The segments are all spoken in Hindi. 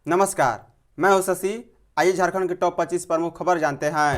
नमस्कार, मैं हूं शशि। आइए झारखंड के टॉप 25 प्रमुख खबर जानते हैं।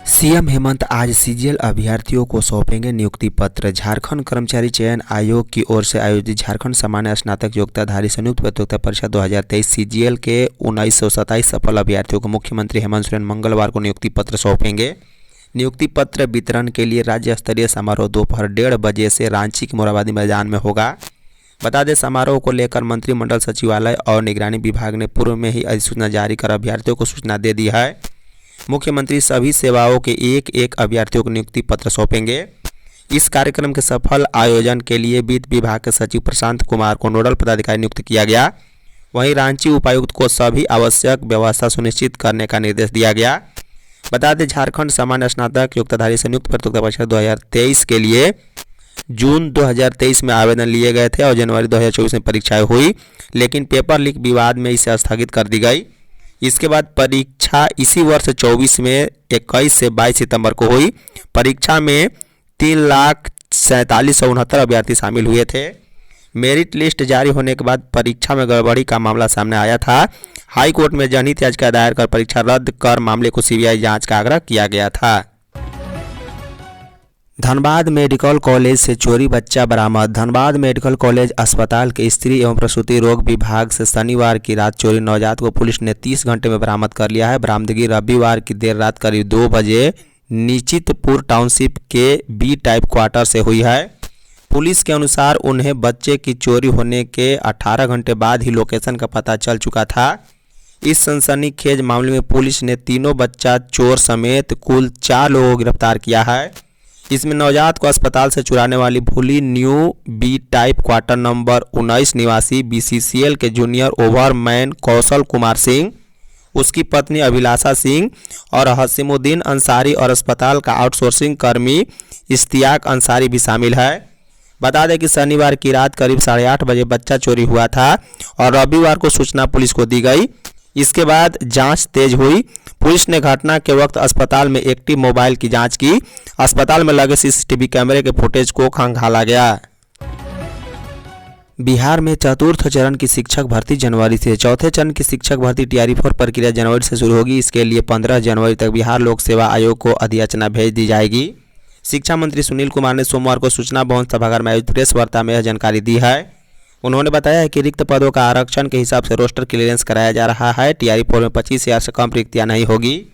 सीएम हेमंत आज सीजीएल अभ्यर्थियों को सौंपेंगे नियुक्ति पत्र। झारखंड कर्मचारी चयन आयोग की ओर से आयोजित झारखंड सामान्य स्नातक योग्यताधारी संयुक्त प्रतियोगिता परीक्षा 2023 सीजीएल के 1927 सफल अभ्यर्थियों को मुख्यमंत्री हेमंत सोरेन मंगलवार को नियुक्ति पत्र सौंपेंगे। नियुक्ति पत्र वितरण के लिए राज्य स्तरीय समारोह दोपहर 1:30 बजे से रांची के मोरहाबादी मैदान में होगा। बता दें, समारोह को लेकर मंत्रिमंडल सचिवालय और निगरानी विभाग ने पूर्व में ही अधिसूचना जारी कर अभ्यर्थियों को सूचना दे दी है। मुख्यमंत्री सभी सेवाओं के एक अभ्यर्थियों को नियुक्ति पत्र सौंपेंगे। इस कार्यक्रम के सफल आयोजन के लिए वित्त विभाग के सचिव प्रशांत कुमार को नोडल पदाधिकारी नियुक्त किया गया। वहीं रांची उपायुक्त को सभी आवश्यक व्यवस्था सुनिश्चित करने का निर्देश दिया गया। बता दें, झारखंड सामान्य स्नातक योग्यताधारी संयुक्त प्रतियोगिता परीक्षा 2023 के लिए जून 2023 में आवेदन लिए गए थे और जनवरी 2024 में परीक्षाएं हुई, लेकिन पेपर लीक विवाद में इसे स्थगित कर दी गई। इसके बाद परीक्षा इसी वर्ष 24 में 21 से 22 सितंबर को हुई। परीक्षा में 3,47,69 अभ्यर्थी शामिल हुए थे। मेरिट लिस्ट जारी होने के बाद परीक्षा में गड़बड़ी का मामला सामने आया था। हाई कोर्ट में जनहित याचिका दायर कर परीक्षा रद्द कर मामले को सीबीआई जांच का आग्रह किया गया था। धनबाद मेडिकल कॉलेज से चोरी बच्चा बरामद। धनबाद मेडिकल कॉलेज अस्पताल के स्त्री एवं प्रसूति रोग विभाग से शनिवार की रात चोरी नवजात को पुलिस ने 30 घंटे में बरामद कर लिया है। बरामदगी रविवार की देर रात करीब 2 बजे निचितपुर टाउनशिप के बी टाइप क्वार्टर से हुई है। पुलिस के अनुसार उन्हें बच्चे की चोरी होने के 18 घंटे बाद ही लोकेशन का पता चल चुका था। इस सनसनीखेज मामले में पुलिस ने तीनों बच्चा चोर समेत कुल 4 लोगों को गिरफ्तार किया है। इसमें नवजात को अस्पताल से चुराने वाली भूली new B type quarter number 19 निवासी बीसीसीएल के जूनियर ओवरमैन कौशल कुमार सिंह, उसकी पत्नी अभिलाषा सिंह और हसीमुद्दीन अंसारी और अस्पताल का आउटसोर्सिंग कर्मी इश्तियाक अंसारी भी शामिल है। बता दें कि शनिवार की रात करीब 8:30 बजे बच्चा चोरी हुआ था और रविवार को सूचना पुलिस को दी गई। इसके बाद जांच तेज हुई। पुलिस ने घटना के वक्त अस्पताल में एक्टिव मोबाइल की जांच की। अस्पताल में लगे सीसीटीवी कैमरे के फुटेज को खंगाला गया। बिहार में चतुर्थ चरण की शिक्षक भर्ती जनवरी से, चौथे चरण की शिक्षक भर्ती TRE-4 प्रक्रिया जनवरी से शुरू होगी। इसके लिए 15 जनवरी तक बिहार लोक सेवा आयोग को अधियाचना भेज दी जाएगी। शिक्षा मंत्री सुनील कुमार ने सोमवार को सूचना भवन सभागार में आयोजित प्रेस वार्ता में यह जानकारी दी है। उन्होंने बताया है कि रिक्त पदों का आरक्षण के हिसाब से रोस्टर क्लियरेंस कराया जा रहा है। TRE-4 में 25,000 से कम रिक्तियां नहीं होगी।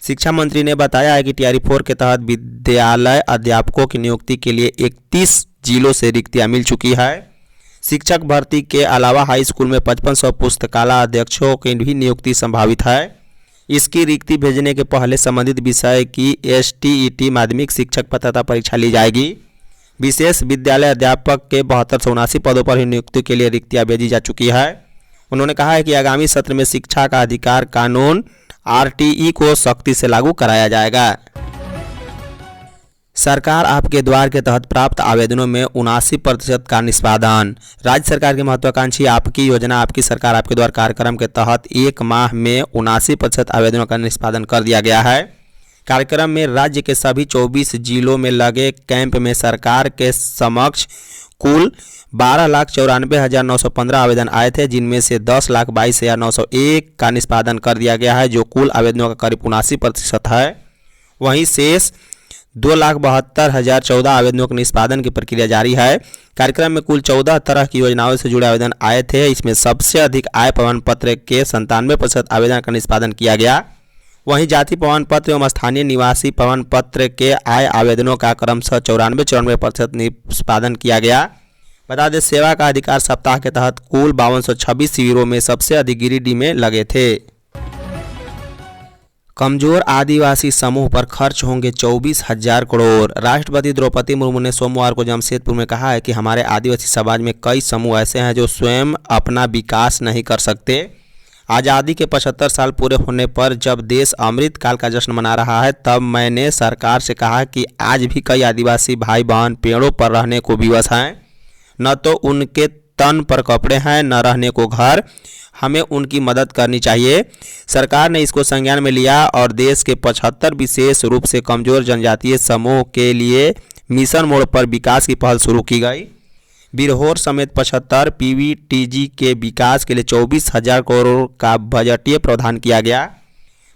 शिक्षा मंत्री ने बताया है कि TRE-4 के तहत विद्यालय अध्यापकों की नियुक्ति के लिए 31 जिलों से रिक्तियां मिल चुकी है। शिक्षक भर्ती के अलावा हाई स्कूल में 5500 पुस्तकालय अध्यक्षों की भी नियुक्ति संभावित है। इसकी रिक्ति भेजने के पहले संबंधित विषय की STET माध्यमिक शिक्षक पात्रता परीक्षा ली जाएगी। विशेष विद्यालय अध्यापक के 72 से 79 पदों पर ही नियुक्ति के लिए रिक्तियां भेजी जा चुकी है। उन्होंने कहा है कि आगामी सत्र में शिक्षा का अधिकार कानून RTE को सख्ती से लागू कराया जाएगा। सरकार आपके द्वार के तहत प्राप्त आवेदनों में 79% का निष्पादन। राज्य सरकार की महत्वाकांक्षी आपकी योजना आपकी सरकार आपके द्वार कार्यक्रम के तहत 1 माह में 79% आवेदनों का निष्पादन कर दिया गया है। कार्यक्रम में राज्य के सभी 24 जिलों में लगे कैंप में सरकार के समक्ष कुल 12,94,915 आवेदन आए थे, जिनमें से 10,22,901 का निष्पादन कर दिया गया है, जो कुल आवेदनों का करीब 79% है। वहीं शेष 2,72,014 आवेदनों के निष्पादन की प्रक्रिया जारी है। कार्यक्रम में कुल 14 तरह की योजनाओं से जुड़े आवेदन आए थे। इसमें सबसे अधिक आय प्रमाण पत्र के 97% आवेदन का निष्पादन किया गया। वहीं जाति प्रमाण पत्र एवं स्थानीय निवासी प्रमाण पत्र के आय आवेदनों का क्रमशः 94% निष्पादन किया गया। बता दें, सेवा का अधिकार सप्ताह के तहत कुल 5226 शिविरों में सबसे अधिक गिरिडीह में लगे थे। कमजोर आदिवासी समूह पर खर्च होंगे 24,000 करोड़। राष्ट्रपति द्रौपदी मुर्मू ने सोमवार को जमशेदपुर में कहा है कि हमारे आदिवासी समाज में कई समूह ऐसे हैं जो स्वयं अपना विकास नहीं कर सकते। आज़ादी के 75 साल पूरे होने पर जब देश अमृत काल का जश्न मना रहा है, तब मैंने सरकार से कहा कि आज भी कई आदिवासी भाई बहन पेड़ों पर रहने को विवश हैं। न तो उनके तन पर कपड़े हैं, न रहने को घर। हमें उनकी मदद करनी चाहिए। सरकार ने इसको संज्ञान में लिया और देश के 75 विशेष रूप से कमजोर जनजातीय समूह के लिए मिशन मोड पर विकास की पहल शुरू की गई। बिरहोर समेत 75 पीवीटीजी के विकास के लिए 24,000 करोड़ का बजटीय प्रावधान किया गया।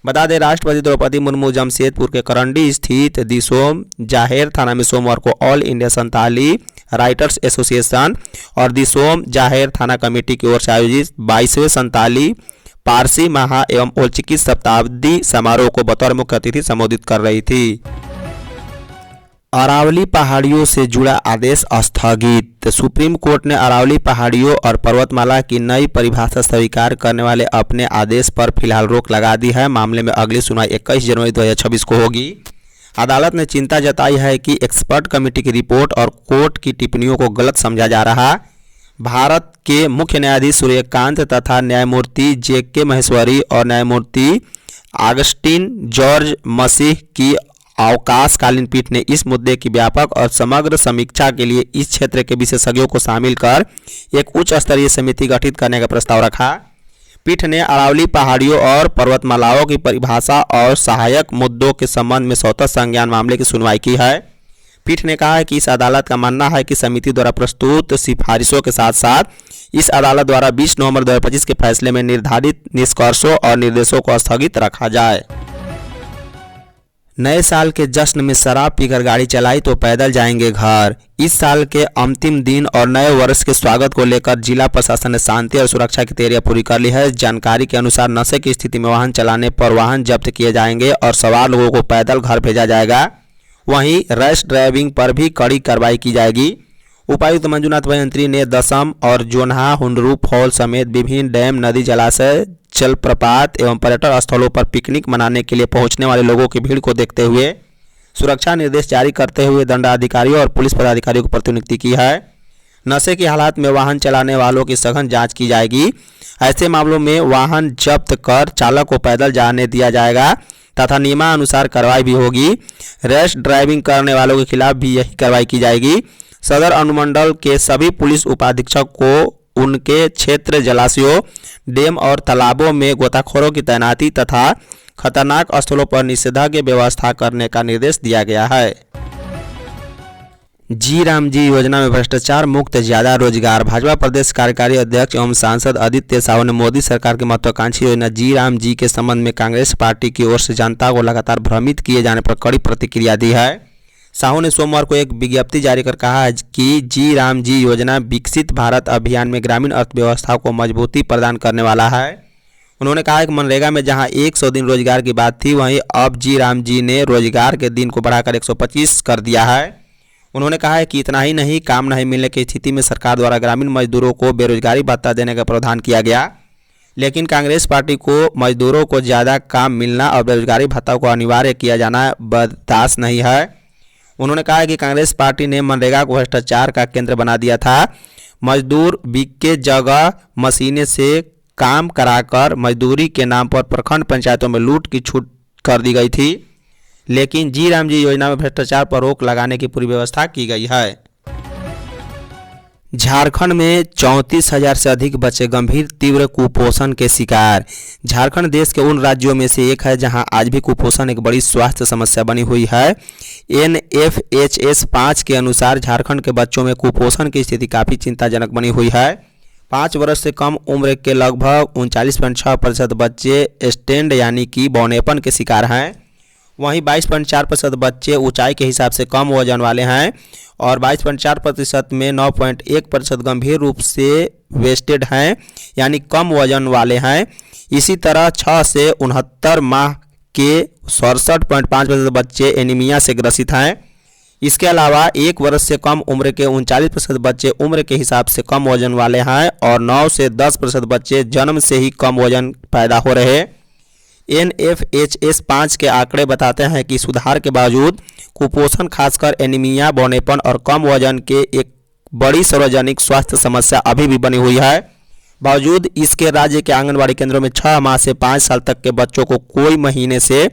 बता दें, राष्ट्रपति द्रौपदी मुर्मू जमशेदपुर के करंडी स्थित दिसोम जाहेर थाना में सोमवार को all India Santali writers association और दिसोम जाहेर थाना कमेटी की ओर से आयोजित 22वें संताली पारसी महा एवं औचिकी शताब्दी समारोह को बतौर मुख्य अतिथि संबोधित कर रही थी। अरावली पहाड़ियों से जुड़ा आदेश स्थगित। सुप्रीम कोर्ट ने अरावली पहाड़ियों और पर्वतमाला की नई परिभाषा स्वीकार करने वाले अपने आदेश पर फिलहाल रोक लगा दी है। मामले में अगली सुनवाई 21 जनवरी 2026 को होगी। अदालत ने चिंता जताई है कि एक्सपर्ट कमेटी की रिपोर्ट और कोर्ट की टिप्पणियों को गलत समझा जा रहा। भारत के मुख्य न्यायाधीश सूर्यकांत तथा न्यायमूर्ति जेके महेश्वरी और न्यायमूर्ति आगस्टिन जॉर्ज मसीह की अवकाशकालीन पीठ ने इस मुद्दे की व्यापक और समग्र समीक्षा के लिए इस क्षेत्र के विशेषज्ञों को शामिल कर एक उच्च स्तरीय समिति गठित करने का प्रस्ताव रखा। पीठ ने अरावली पहाड़ियों और पर्वतमालाओं की परिभाषा और सहायक मुद्दों के संबंध में स्वतः संज्ञान मामले की सुनवाई की है। पीठ ने कहा है कि इस अदालत का मानना है कि समिति द्वारा प्रस्तुत सिफारिशों के साथ साथ इस अदालत द्वारा 20 नवंबर 2025 के फैसले में निर्धारित निष्कर्षों और निर्देशों को स्थगित रखा जाए। नए साल के जश्न में शराब पीकर गाड़ी चलाई तो पैदल जाएंगे घर। इस साल के अंतिम दिन और नए वर्ष के स्वागत को लेकर जिला प्रशासन ने शांति और सुरक्षा की तैयारियां पूरी कर ली है। जानकारी के अनुसार नशे की स्थिति में वाहन चलाने पर वाहन जब्त किए जाएंगे और सवार लोगों को पैदल घर भेजा जाएगा। वहीं रैश ड्राइविंग पर भी कड़ी कार्रवाई की जाएगी। उपायुक्त मंजुनाथ भयंत्री ने दसम और जोन्हा हुंडरू फॉल समेत विभिन्न डैम, नदी, जलाशय, जलप्रपात एवं पर्यटन स्थलों पर पिकनिक मनाने के लिए पहुंचने वाले लोगों की भीड़ को देखते हुए सुरक्षा निर्देश जारी करते हुए दंडाधिकारियों और पुलिस पदाधिकारियों को प्रतिनियुक्ति की है। नशे की हालत में वाहन चलाने वालों की सघन जांच की जाएगी। ऐसे मामलों में वाहन जब्त कर चालक को पैदल जाने दिया जाएगा तथा नियमानुसार कार्रवाई भी होगी। रैश ड्राइविंग करने वालों के खिलाफ भी यही कार्रवाई की जाएगी। सदर अनुमंडल के सभी पुलिस उपाधीक्षक को उनके क्षेत्र जलाशयों, डैम और तालाबों में गोताखोरों की तैनाती तथा खतरनाक स्थलों पर निषेधाज्ञा व्यवस्था करने का निर्देश दिया गया है। जी राम जी योजना में भ्रष्टाचार मुक्त ज्यादा रोजगार। भाजपा प्रदेश कार्यकारी अध्यक्ष एवं सांसद आदित्य साहू ने मोदी सरकार की महत्वाकांक्षी योजना जी राम जी के संबंध में कांग्रेस पार्टी की ओर से जनता को लगातार भ्रमित किए जाने पर कड़ी प्रतिक्रिया दी है। साहू ने सोमवार को एक विज्ञप्ति जारी कर कहा है कि जी राम जी योजना विकसित भारत अभियान में ग्रामीण अर्थव्यवस्था को मजबूती प्रदान करने वाला है। उन्होंने कहा कि मनरेगा में जहां 100 दिन रोजगार की बात थी, वहीं अब जी राम जी ने रोजगार के दिन को बढ़ाकर 125 कर दिया है। उन्होंने कहा है कि इतना ही नहीं, काम नहीं मिलने की स्थिति में सरकार द्वारा ग्रामीण मजदूरों को बेरोजगारी भत्ता देने का प्रावधान किया गया, लेकिन कांग्रेस पार्टी को मजदूरों को ज़्यादा काम मिलना और बेरोजगारी भत्ता को अनिवार्य किया जाना बर्दाश्त नहीं है। उन्होंने कहा कि कांग्रेस पार्टी ने मनरेगा को भ्रष्टाचार का केंद्र बना दिया था। मजदूर के जगह मशीनें से काम कराकर मजदूरी के नाम पर प्रखंड पंचायतों में लूट की छूट कर दी गई थी, लेकिन जी राम जी योजना में भ्रष्टाचार पर रोक लगाने की पूरी व्यवस्था की गई है। झारखंड में 34,000 से अधिक बच्चे गंभीर तीव्र कुपोषण के शिकार। झारखंड देश के उन राज्यों में से एक है जहां आज भी कुपोषण एक बड़ी स्वास्थ्य समस्या बनी हुई है। NFHS 5 के अनुसार झारखंड के बच्चों में कुपोषण की स्थिति काफ़ी चिंताजनक बनी हुई है। 5 वर्ष से कम उम्र के लगभग 39.6% बच्चे स्टैंड यानी कि बौनेपन के शिकार हैं। वहीं 22.4% बच्चे ऊंचाई के हिसाब से कम वजन वाले हैं और 22.4% में 9.1% गंभीर रूप से वेस्टेड हैं यानी कम वजन वाले हैं। इसी तरह 6 से 69 माह के 67.5% बच्चे एनीमिया से ग्रसित हैं। इसके अलावा 1 वर्ष से कम उम्र के 39% बच्चे उम्र के हिसाब से कम वजन वाले हैं और 9 से 10% बच्चे जन्म से ही कम वजन पैदा हो रहे हैं। NFHS 5 के आंकड़े बताते हैं कि सुधार के बावजूद कुपोषण खासकर एनीमिया, बौनेपन और कम वजन के एक बड़ी सार्वजनिक स्वास्थ्य समस्या अभी भी बनी हुई है। बावजूद इसके राज्य के आंगनबाड़ी केंद्रों में 6 माह से 5 साल तक के बच्चों को कोई महीने से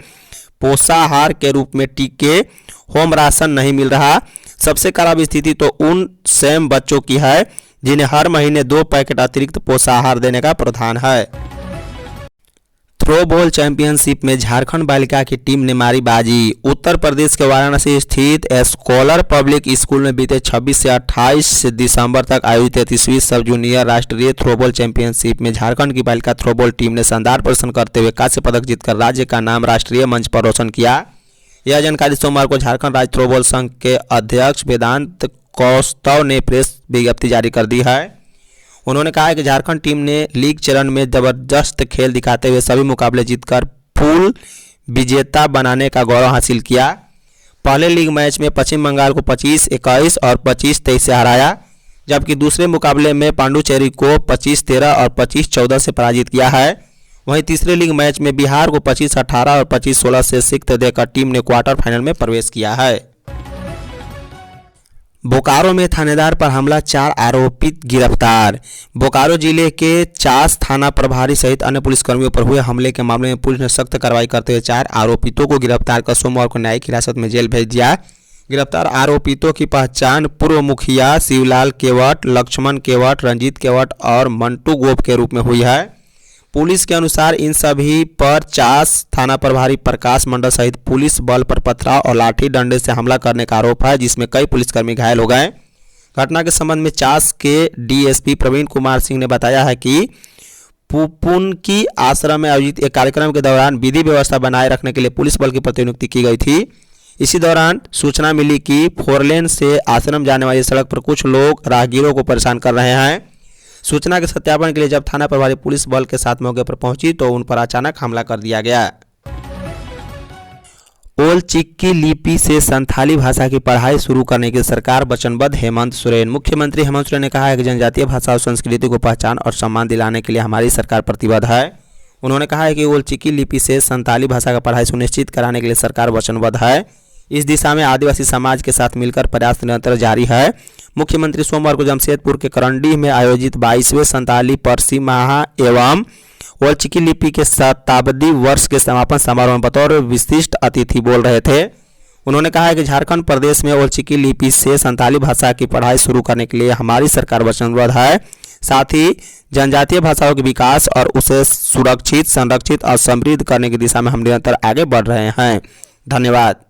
पोषाहार के रूप में टीके, होम राशन नहीं मिल रहा। सबसे खराब स्थिति तो उन सेम बच्चों की है जिन्हें हर महीने 2 पैकेट अतिरिक्त पोषाहार देने का प्रावधान है। थ्रोबॉल चैंपियनशिप में झारखंड बालिका की टीम ने मारी बाजी। उत्तर प्रदेश के वाराणसी स्थित स्कॉलर पब्लिक स्कूल में बीते 26 से 28 दिसंबर तक आयोजित 33वीं सब जूनियर राष्ट्रीय थ्रोबॉल चैंपियनशिप में झारखंड की बालिका थ्रोबॉल टीम ने शानदार प्रदर्शन करते हुए कांस्य पदक जीतकर राज्य का नाम राष्ट्रीय मंच पर रोशन किया। यह जानकारी सोमवार को झारखंड राज्य थ्रोबॉल संघ के अध्यक्ष वेदांत कौस्तव ने प्रेस विज्ञप्ति जारी कर दी है। उन्होंने कहा है कि झारखंड टीम ने लीग चरण में जबरदस्त खेल दिखाते हुए सभी मुकाबले जीतकर पूल विजेता बनाने का गौरव हासिल किया। पहले लीग मैच में पश्चिम बंगाल को 25-21 और 25-23 से हराया, जबकि दूसरे मुकाबले में पांडुचेरी को 25-13 और 25-14 से पराजित किया है। वहीं तीसरे लीग मैच में बिहार को 25-18 और 25-16 से शिकस्त देकर टीम ने क्वार्टर फाइनल में प्रवेश किया है। बोकारो में थानेदार पर हमला, 4 आरोपित गिरफ्तार। बोकारो जिले के चास थाना प्रभारी सहित अन्य पुलिसकर्मियों पर हुए हमले के मामले में पुलिस ने सख्त कार्रवाई करते हुए 4 आरोपितों को गिरफ्तार कर सोमवार को न्यायिक हिरासत में जेल भेज दिया। गिरफ्तार आरोपितों की पहचान पूर्व मुखिया शिवलाल केवट, लक्ष्मण केवट, रंजीत केवट और मंटू गोप के रूप में हुई है। पुलिस के अनुसार इन सभी पर चास थाना प्रभारी प्रकाश मंडल सहित पुलिस बल पर पथराव और लाठी डंडे से हमला करने का आरोप है, जिसमें कई पुलिसकर्मी घायल हो गए। घटना के संबंध में चास के डीएसपी प्रवीण कुमार सिंह ने बताया है कि पुपुनकी आश्रम में आयोजित एक कार्यक्रम के दौरान विधि व्यवस्था बनाए रखने के लिए पुलिस बल की प्रतिनियुक्ति की गई थी। इसी दौरान सूचना मिली कि 4 लेन से आश्रम जाने वाली सड़क पर कुछ लोग राहगीरों को परेशान कर रहे हैं। सूचना के सत्यापन के लिए जब थाना प्रभारी पुलिस बल के साथ मौके पर पहुंची तो उन पर अचानक हमला कर दिया गया। ओल चिक्की लिपि से संथाली भाषा की पढ़ाई शुरू करने की सरकार वचनबद्ध, हेमंत सोरेन। मुख्यमंत्री हेमंत सोरेन ने कहा है कि जनजातीय भाषा और संस्कृति को पहचान और सम्मान दिलाने के लिए हमारी सरकार प्रतिबद्ध है। उन्होंने कहा है कि ओल चिक्की लिपि से संथाली भाषा का पढ़ाई सुनिश्चित कराने के लिए सरकार वचनबद्ध है। इस दिशा में आदिवासी समाज के साथ मिलकर प्रयास निरंतर जारी है। मुख्यमंत्री सोमवार को जमशेदपुर के करंडी में आयोजित 22वें संताली परसी महा एवं ओल चिक्की लिपि के शताब्दी वर्ष के समापन समारोह में बतौर विशिष्ट अतिथि बोल रहे थे। उन्होंने कहा है कि झारखंड प्रदेश में ओल चिक्की लिपि से संताली भाषा की पढ़ाई शुरू करने के लिए हमारी सरकार वचनबद्ध है। साथ ही जनजातीय भाषाओं के विकास और उसे सुरक्षित, संरक्षित और समृद्ध करने की दिशा में हम निरंतर आगे बढ़ रहे हैं। धन्यवाद।